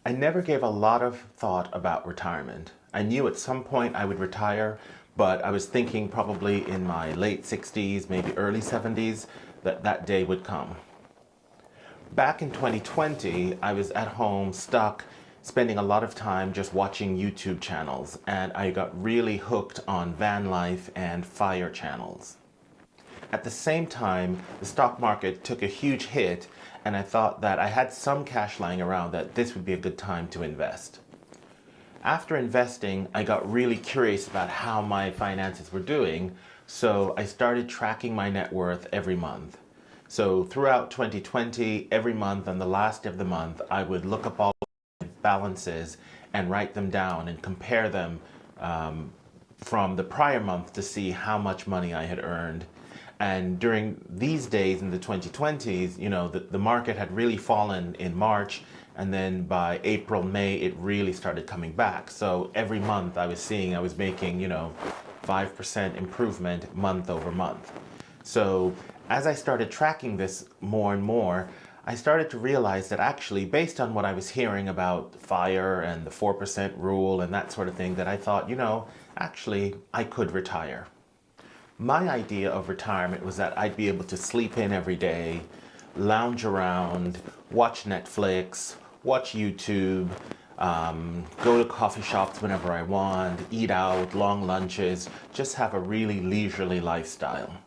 I never gave a lot of thought about retirement. I knew at some point I would retire, but I was thinking probably in my late 60s, maybe early 70s, that that day would come. Back in 2020, I was at home stuck, spending a lot of time just watching YouTube channels, and I got really hooked on van life and fire channels. At the same time, the stock market took a huge hit, and I thought that I had some cash lying around that this would be a good time to invest. After investing, I got really curious about how my finances were doing, so I started tracking my net worth every month. So throughout 2020, every month on the last of the month, I would look up all my balances and write them down and compare them from the prior month to see how much money I had earned. And during these days in the 2020s, the market had really fallen in March, and then by April, May, it really started coming back. So every month I was making, 5% improvement month over month. So as I started tracking this more and more, I started to realize that actually, based on what I was hearing about FIRE and the 4% rule and that sort of thing, that I thought, actually, I could retire. My idea of retirement was that I'd be able to sleep in every day, lounge around, watch Netflix, watch YouTube, go to coffee shops whenever I want, eat out, long lunches, just have a really leisurely lifestyle.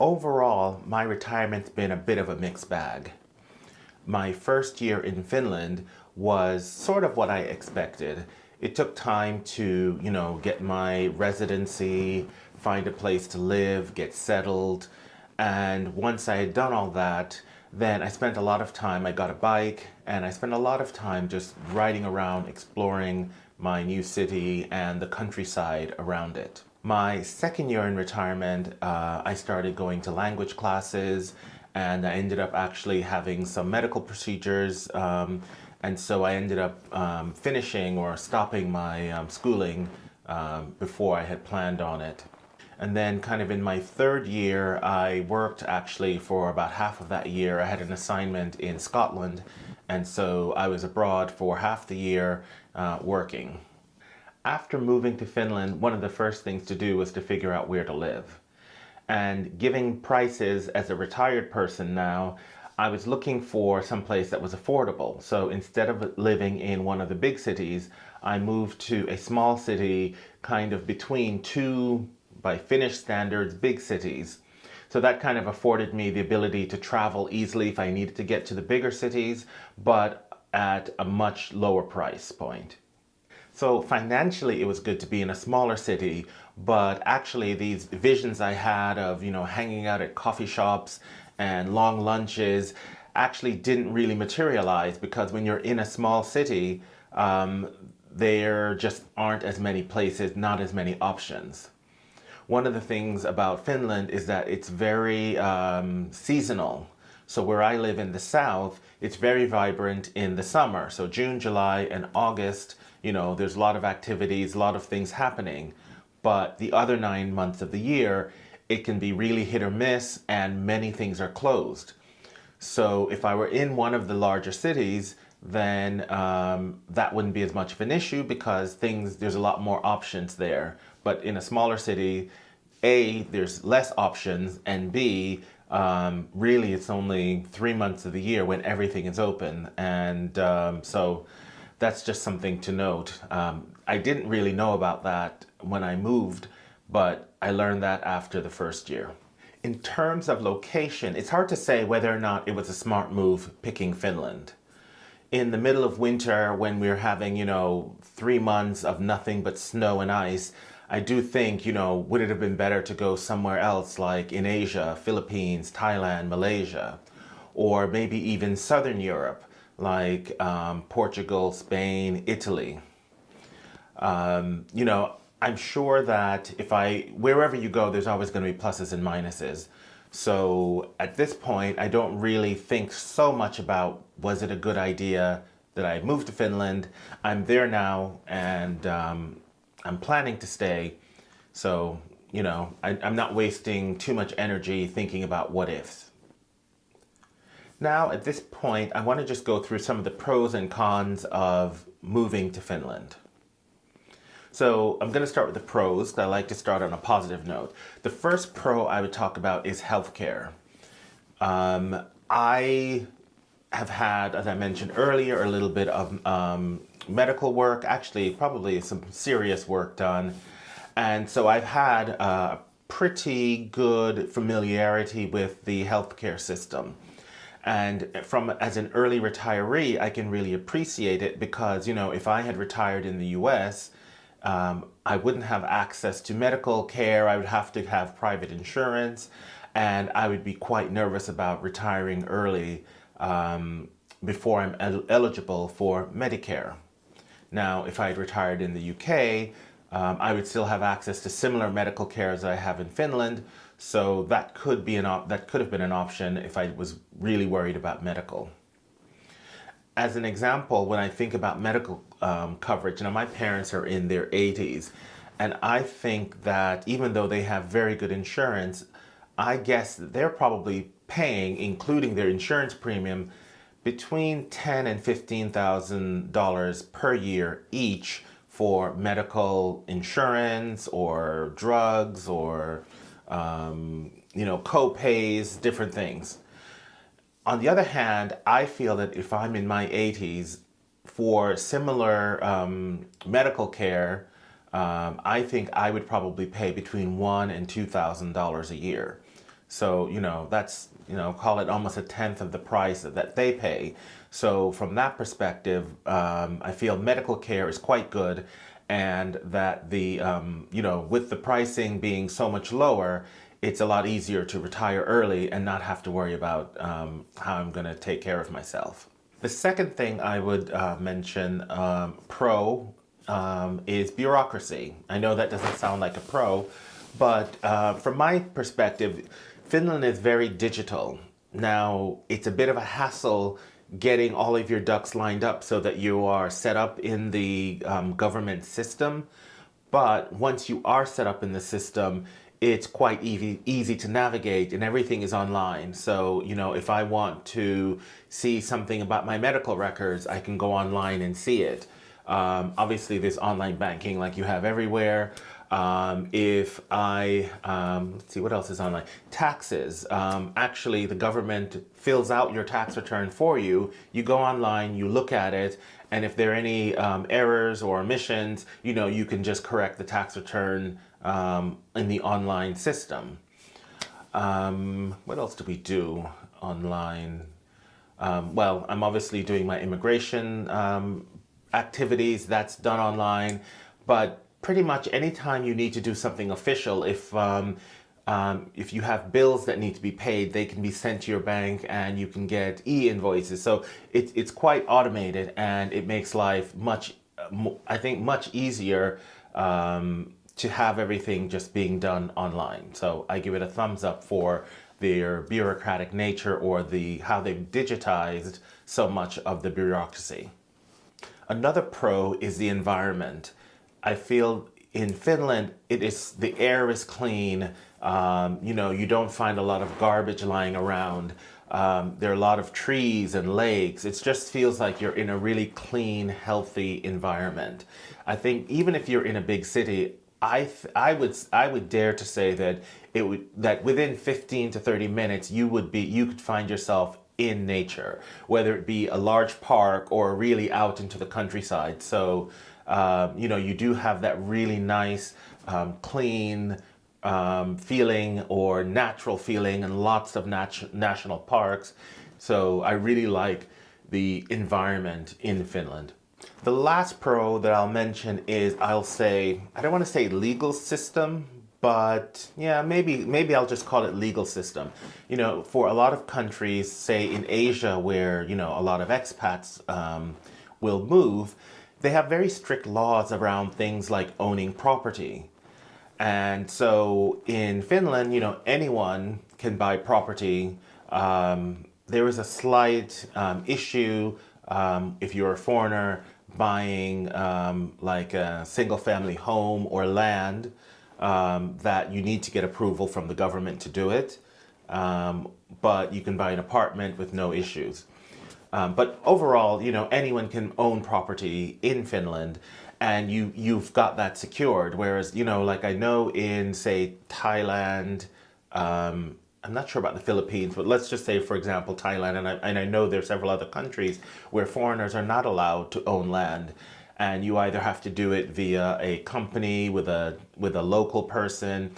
Overall, my retirement's been a bit of a mixed bag. My first year in Finland was sort of what I expected. It took time to, get my residency, find a place to live, get settled. And once I had done all that, then I spent a lot of time, I got a bike, and I spent a lot of time just riding around, exploring my new city and the countryside around it. My second year in retirement, I started going to language classes, and I ended up actually having some medical procedures. And so I ended up finishing or stopping my schooling before I had planned on it. And then kind of in my third year, I worked actually for about half of that year. I had an assignment in Scotland, and so I was abroad for half the year working. After moving to Finland, one of the first things to do was to figure out where to live. And giving prices as a retired person now, I was looking for some place that was affordable. So instead of living in one of the big cities, I moved to a small city kind of between two, by Finnish standards, big cities. So that kind of afforded me the ability to travel easily if I needed to get to the bigger cities, but at a much lower price point. So financially, it was good to be in a smaller city, but actually these visions I had of, hanging out at coffee shops and long lunches actually didn't really materialize, because when you're in a small city, there just aren't as many places, not as many options. One of the things about Finland is that it's very seasonal. So where I live in the south, it's very vibrant in the summer. So June, July, and August, there's a lot of activities, a lot of things happening. But the other 9 months of the year, it can be really hit or miss, and many things are closed. So if I were in one of the larger cities, then that wouldn't be as much of an issue, because there's a lot more options there. But in a smaller city, A, there's less options, and B, really it's only 3 months of the year when everything is open. And so that's just something to note. I didn't really know about that when I moved, but I learned that after the first year. In terms of location, it's hard to say whether or not it was a smart move picking Finland. In the middle of winter, when we were having, 3 months of nothing but snow and ice, I do think, would it have been better to go somewhere else, like in Asia, Philippines, Thailand, Malaysia, or maybe even Southern Europe, like Portugal, Spain, Italy. I'm sure that wherever you go, there's always going to be pluses and minuses. So at this point, I don't really think so much about, was it a good idea that I moved to Finland? I'm there now, and I'm planning to stay. So, I'm not wasting too much energy thinking about what ifs. Now, at this point, I want to just go through some of the pros and cons of moving to Finland. So I'm going to start with the pros, because I like to start on a positive note. The first pro I would talk about is healthcare. I have had, as I mentioned earlier, a little bit of medical work, actually probably some serious work done. And so I've had a pretty good familiarity with the healthcare system. And as an early retiree, I can really appreciate it because, if I had retired in the US, I wouldn't have access to medical care. I would have to have private insurance, and I would be quite nervous about retiring early before I'm eligible for Medicare. Now, if I had retired in the UK, I would still have access to similar medical care as I have in Finland. So that could have been an option if I was really worried about medical. As an example, when I think about medical coverage, my parents are in their 80s, and I think that even though they have very good insurance, I guess they're probably paying, including their insurance premium, between $10,000 and $15,000 per year each for medical insurance or drugs or co-pays, different things. On the other hand, I feel that if I'm in my 80s, for similar medical care, I think I would probably pay between $1,000 and $2,000 a year. So, that's, call it almost a tenth of the price that they pay. So from that perspective, I feel medical care is quite good, and that with the pricing being so much lower, it's a lot easier to retire early and not have to worry about how I'm going to take care of myself. The second thing I would mention, is bureaucracy. I know that doesn't sound like a pro, but from my perspective, Finland is very digital. Now, it's a bit of a hassle getting all of your ducks lined up so that you are set up in the government system. But once you are set up in the system, it's quite easy to navigate, and everything is online. So, if I want to see something about my medical records, I can go online and see it. Obviously, there's online banking like you have everywhere. Let's see, what else is online? Taxes. Actually, the government fills out your tax return for you. You go online, you look at it, and if there are any errors or omissions, you can just correct the tax return in the online system. What else do we do online? Well, I'm obviously doing my immigration activities. That's done online. But pretty much anytime you need to do something official, if you have bills that need to be paid, they can be sent to your bank and you can get e-invoices. So it's quite automated, and it makes life much easier to have everything just being done online. So I give it a thumbs up for their bureaucratic nature, or how they've digitized so much of the bureaucracy. Another pro is the environment. I feel in Finland, the air is clean. You don't find a lot of garbage lying around. There are a lot of trees and lakes. It just feels like you're in a really clean, healthy environment. I think even if you're in a big city, I would dare to say that within 15 to 30 minutes you could find yourself in nature, whether it be a large park or really out into the countryside. So you do have that really nice, clean feeling or natural feeling, and lots of national parks. So I really like the environment in Finland. The last pro that I'll mention is, I don't want to say legal system, but yeah, maybe I'll just call it legal system. For a lot of countries, say in Asia, where, a lot of expats will move, they have very strict laws around things like owning property. And so in Finland, anyone can buy property. There is a slight issue if you're a foreigner buying like a single family home or land, that you need to get approval from the government to do it. but you can buy an apartment with no issues. But overall, anyone can own property in Finland, and you've got that secured. Whereas, like I know in, say, Thailand, I'm not sure about the Philippines, but let's just say, for example, Thailand, and I know there are several other countries where foreigners are not allowed to own land, and you either have to do it via a company with a local person.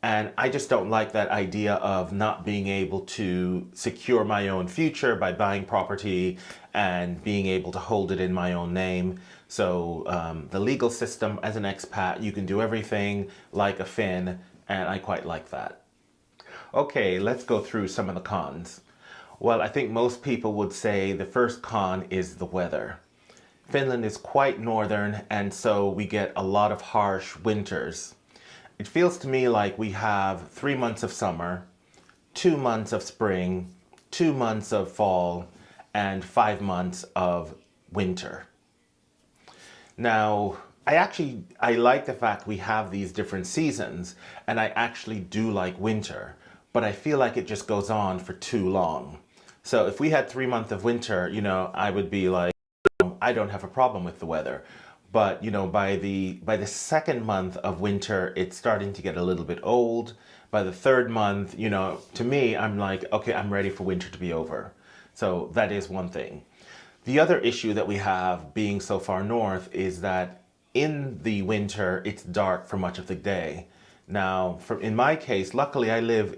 And I just don't like that idea of not being able to secure my own future by buying property and being able to hold it in my own name. So the legal system as an expat, you can do everything like a Finn, and I quite like that. Okay, let's go through some of the cons. Well, I think most people would say the first con is the weather. Finland is quite northern, and so we get a lot of harsh winters. It feels to me like we have 3 months of summer, 2 months of spring, 2 months of fall, and 5 months of winter. Now, I like the fact we have these different seasons, and I actually do like winter, but I feel like it just goes on for too long. So if we had 3 months of winter, I would be like, I don't have a problem with the weather. But by the second month of winter, it's starting to get a little bit old. By the third month, to me, I'm like, okay, I'm ready for winter to be over. So that is one thing. The other issue that we have being so far north is that in the winter, it's dark for much of the day. Now, in my case, luckily I live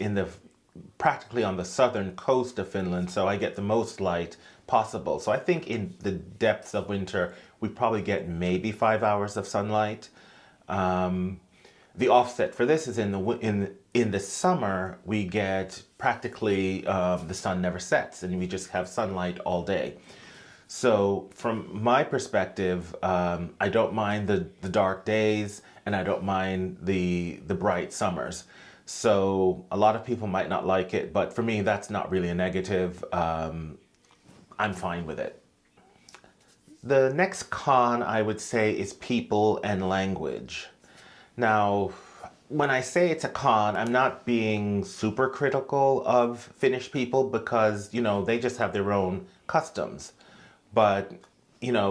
practically on the southern coast of Finland, so I get the most light possible. So I think in the depths of winter, we probably get maybe 5 hours of sunlight. The offset for this is in the summer, we get practically the sun never sets, and we just have sunlight all day. So from my perspective, I don't mind the dark days, and I don't mind the bright summers. So a lot of people might not like it, but for me, that's not really a negative. I'm fine with it. The next con, I would say, is people and language. Now, when I say it's a con, I'm not being super critical of Finnish people because, they just have their own customs. But,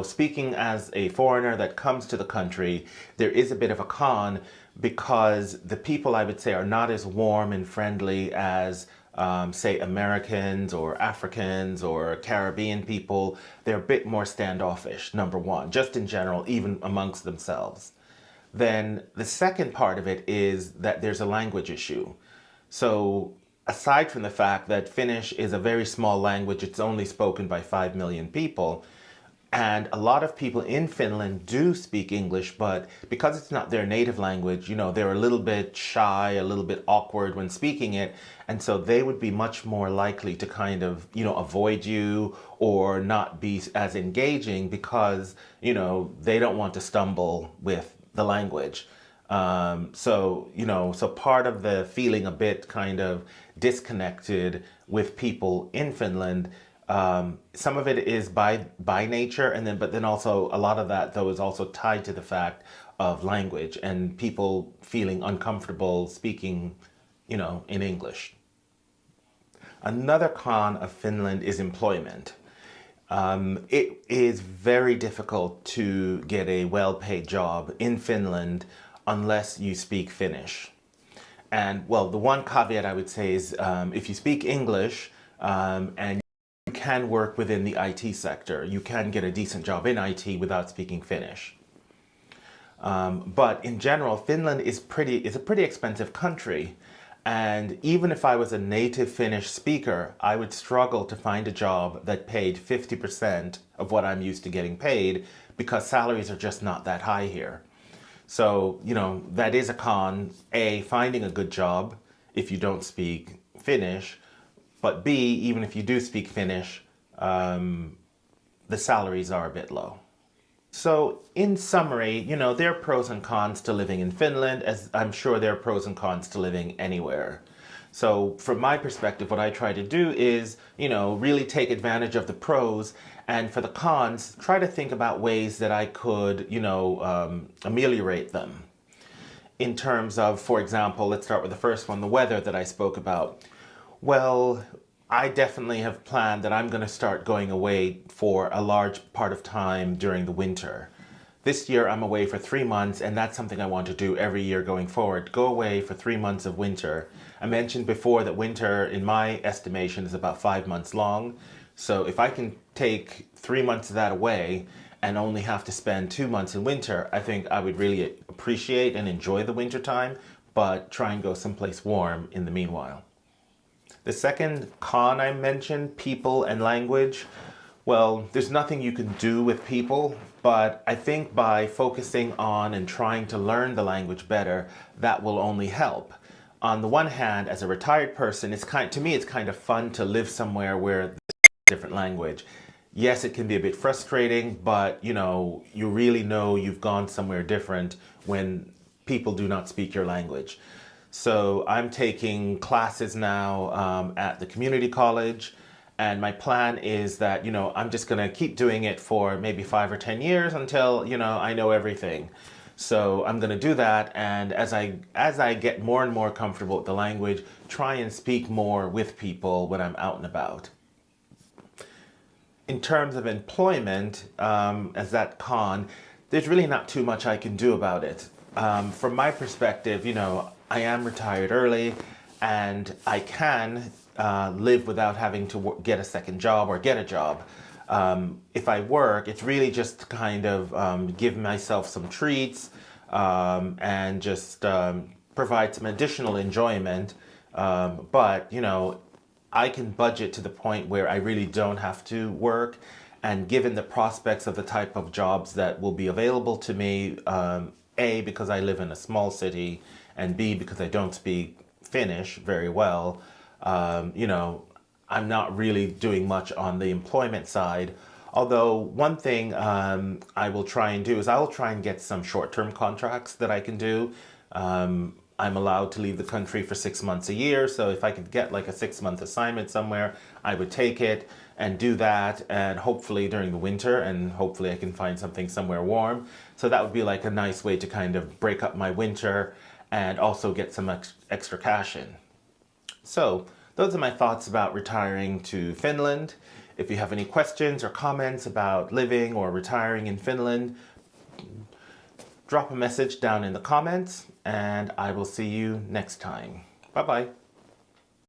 speaking as a foreigner that comes to the country, there is a bit of a con because the people, I would say, are not as warm and friendly as say Americans or Africans or Caribbean people. They're a bit more standoffish, number one, just in general, even amongst themselves. Then the second part of it is that there's a language issue. So aside from the fact that Finnish is a very small language, it's only spoken by 5 million people, and a lot of people in Finland do speak English, but because it's not their native language, they're a little bit shy, a little bit awkward when speaking it. And so they would be much more likely to kind of, avoid you or not be as engaging because, they don't want to stumble with the language. So part of the feeling a bit kind of disconnected with people in Finland, some of it is by nature, but then also a lot of that though is also tied to the fact of language and people feeling uncomfortable speaking, in English. Another con of Finland is employment. It is very difficult to get a well-paid job in Finland unless you speak Finnish. And well, the one caveat I would say is if you speak English and you can work within the IT sector, you can get a decent job in IT without speaking Finnish. But in general, Finland is a pretty expensive country. And even if I was a native Finnish speaker, I would struggle to find a job that paid 50% of what I'm used to getting paid because salaries are just not that high here. So, that is a con, A, finding a good job if you don't speak Finnish, but B, even if you do speak Finnish, the salaries are a bit low. So in summary, there are pros and cons to living in Finland, as I'm sure there are pros and cons to living anywhere. So from my perspective, what I try to do is, really take advantage of the pros, and for the cons, try to think about ways that I could, ameliorate them. In terms of, for example, let's start with the first one, the weather that I spoke about. Well, I definitely have planned that I'm going to start going away for a large part of time during the winter. This year I'm away for 3 months, and that's something I want to do every year going forward. Go away for 3 months of winter. I mentioned before that winter, in my estimation, is about 5 months long. So if I can take 3 months of that away and only have to spend 2 months in winter, I think I would really appreciate and enjoy the winter time, but try and go someplace warm in the meanwhile. The second con I mentioned, people and language. Well, there's nothing you can do with people, but I think by focusing on and trying to learn the language better, that will only help. On the one hand, as a retired person, to me it's kind of fun to live somewhere where there's a different language. Yes, it can be a bit frustrating, but you really know you've gone somewhere different when people do not speak your language. So I'm taking classes now at the community college, and my plan is that I'm just going to keep doing it for maybe 5 or 10 years until I know everything. So I'm going to do that, and as I get more and more comfortable with the language, try and speak more with people when I'm out and about. In terms of employment, as that con, there's really not too much I can do about it. From my perspective, I am retired early, and I can live without having to get a second job or get a job. If I work, it's really just to kind of give myself some treats and just provide some additional enjoyment. But I can budget to the point where I really don't have to work. And given the prospects of the type of jobs that will be available to me, A, because I live in a small city, and B, because I don't speak Finnish very well, I'm not really doing much on the employment side. Although one thing I will try and do is I will try and get some short-term contracts that I can do. I'm allowed to leave the country for 6 months a year, so if I could get like a 6-month assignment somewhere, I would take it and do that, and hopefully during the winter, and hopefully I can find something somewhere warm. So that would be like a nice way to kind of break up my winter and also get some extra cash in. So those are my thoughts about retiring to Finland. If you have any questions or comments about living or retiring in Finland, drop a message down in the comments, and I will see you next time. Bye-bye.